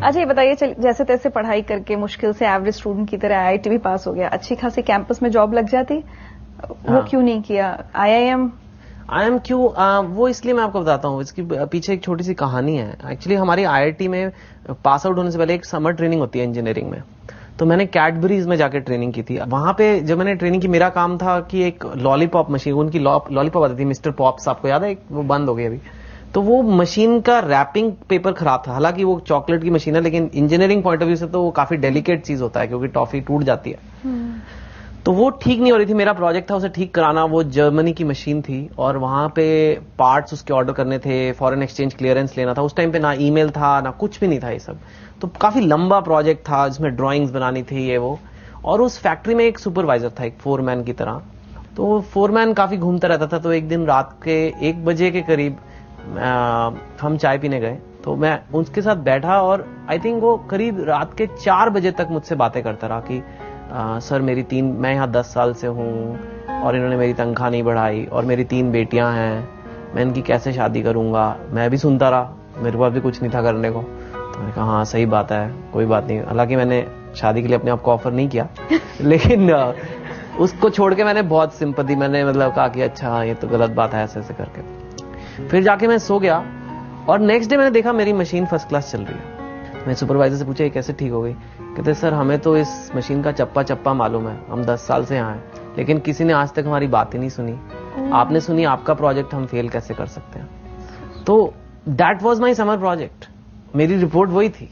अच्छा ये बताइए, जैसे तैसे पढ़ाई करके मुश्किल से एवरेज स्टूडेंट की तरह आईआईटी भी पास हो गया, अच्छी खासी कैंपस में जॉब लग जाती, वो क्यों नहीं किया? आईआईएम क्यों वो इसलिए मैं आपको बताता हूँ, इसकी पीछे एक छोटी सी कहानी है। एक्चुअली हमारी आईआईटी में पास आउट होने से पहले एक समर ट्रेनिंग होती है इंजीनियरिंग में, तो मैंने कैडबरीज में जाकर ट्रेनिंग की थी। वहां पे जब मैंने ट्रेनिंग की, मेरा काम था कि एक लॉलीपॉप मशीन, उनकी लॉलीपॉप आती थी मिस्टर पॉप्स, आपको याद है? वो बंद हो गई अभी। तो वो मशीन का रैपिंग पेपर खराब था, हालांकि वो चॉकलेट की मशीन है, लेकिन इंजीनियरिंग पॉइंट ऑफ व्यू से तो वो काफी डेलिकेट चीज होता है क्योंकि टॉफी टूट जाती है। तो वो ठीक नहीं हो रही थी, मेरा प्रोजेक्ट था उसे ठीक कराना। वो जर्मनी की मशीन थी और वहां पे पार्ट्स उसके ऑर्डर करने थे, फॉरेन एक्सचेंज क्लियरेंस लेना था। उस टाइम पे ना ईमेल था ना कुछ भी नहीं था ये सब, तो काफी लंबा प्रोजेक्ट था जिसमें ड्राइंग्स बनानी थी ये वो। और उस फैक्ट्री में एक सुपरवाइजर था, एक फोरमैन की तरह। तो फोरमैन काफी घूमता रहता था। तो एक दिन रात के 1 बजे के करीब हम चाय पीने गए, तो मैं उसके साथ बैठा और आई थिंक वो करीब रात के 4 बजे तक मुझसे बातें करता रहा कि सर मैं यहाँ 10 साल से हूँ और इन्होंने मेरी तनख्वाह नहीं बढ़ाई और मेरी 3 बेटियां हैं, मैं इनकी कैसे शादी करूंगा। मैं भी सुनता रहा, मेरे पास भी कुछ नहीं था करने को। तो मैंने कहा हाँ सही बात है, कोई बात नहीं। हालांकि मैंने शादी के लिए अपने आप को ऑफर नहीं किया लेकिन उसको छोड़ के मैंने बहुत सिंपैथी, मैंने मतलब कहा कि अच्छा ये तो गलत बात है, ऐसे ऐसे करके। फिर जाके मैं सो गया और नेक्स्ट डे मैंने देखा मेरी मशीन फर्स्ट क्लास चल रही है। मैं सुपरवाइजर से पूछा ये कैसे ठीक हो गई? कहते सर हमें तो इस मशीन का चप्पा चप्पा मालूम है, हम 10 साल से यहाँ हैं, लेकिन किसी ने आज तक हमारी बात ही नहीं सुनी। आपने सुनी, आपका प्रोजेक्ट हम फेल कैसे कर सकते हैं? तो that was my summer project, मेरी रिपोर्ट वही थी।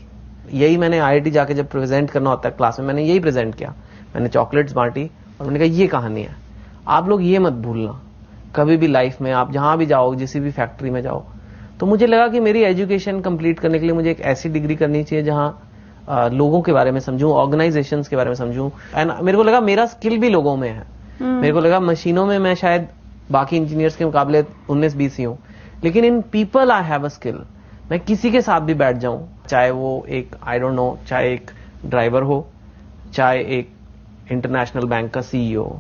यही मैंने आईआईटी जाके जब प्रेजेंट करना होता है क्लास में, मैंने यही प्रेजेंट किया। मैंने चॉकलेट्स बांटी और मैंने कहा ये कहानी है, आप लोग ये मत भूलना कभी भी लाइफ में, आप जहां भी जाओ, जिस भी फैक्ट्री में जाओ। तो मुझे लगा कि मेरी एजुकेशन कंप्लीट करने के लिए मुझे एक ऐसी डिग्री करनी चाहिए जहां लोगों के बारे में समझूं, ऑर्गेनाइजेशंस के बारे में समझूं। एंड मेरे को लगा मेरा स्किल भी लोगों में है। मेरे को लगा मशीनों में मैं शायद बाकी इंजीनियर्स के मुकाबले 19-20 ही हूं, लेकिन in people I have a skill. मैं किसी के साथ भी बैठ जाऊं, चाहे वो एक आई डोंट नो, चाहे एक ड्राइवर हो, चाहे एक इंटरनेशनल बैंक का सीईओ,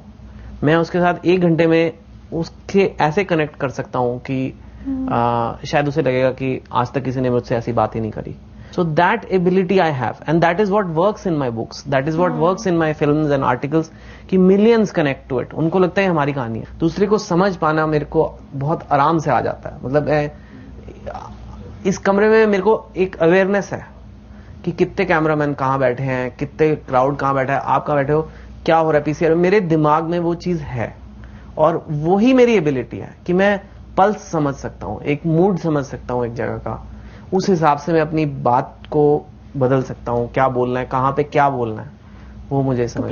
मैं उसके साथ 1 घंटे में उसके ऐसे कनेक्ट कर सकता हूं कि शायद उसे लगेगा कि आज तक किसी ने मुझसे ऐसी बात ही नहीं करी। So that ability I have and that is what works in my books, that is what works in my films and articles, कि मिलियंस कनेक्ट टू इट। उनको लगता है हमारी कहानी है। दूसरे को समझ पाना मेरे को बहुत आराम से आ जाता है। मतलब इस कमरे में मेरे को एक अवेयरनेस है कि कितने कैमरामैन कहाँ बैठे हैं, कितने क्राउड कहाँ बैठा है, आप कहाँ बैठे हो, क्या हो रहा है पीसीआर में। मेरे दिमाग में वो चीज है और वही मेरी एबिलिटी है कि मैं पल्स समझ सकता हूं, एक मूड समझ सकता हूं एक जगह का। उस हिसाब से मैं अपनी बात को बदल सकता हूं, क्या बोलना है, कहां पे क्या बोलना है, वो मुझे समझ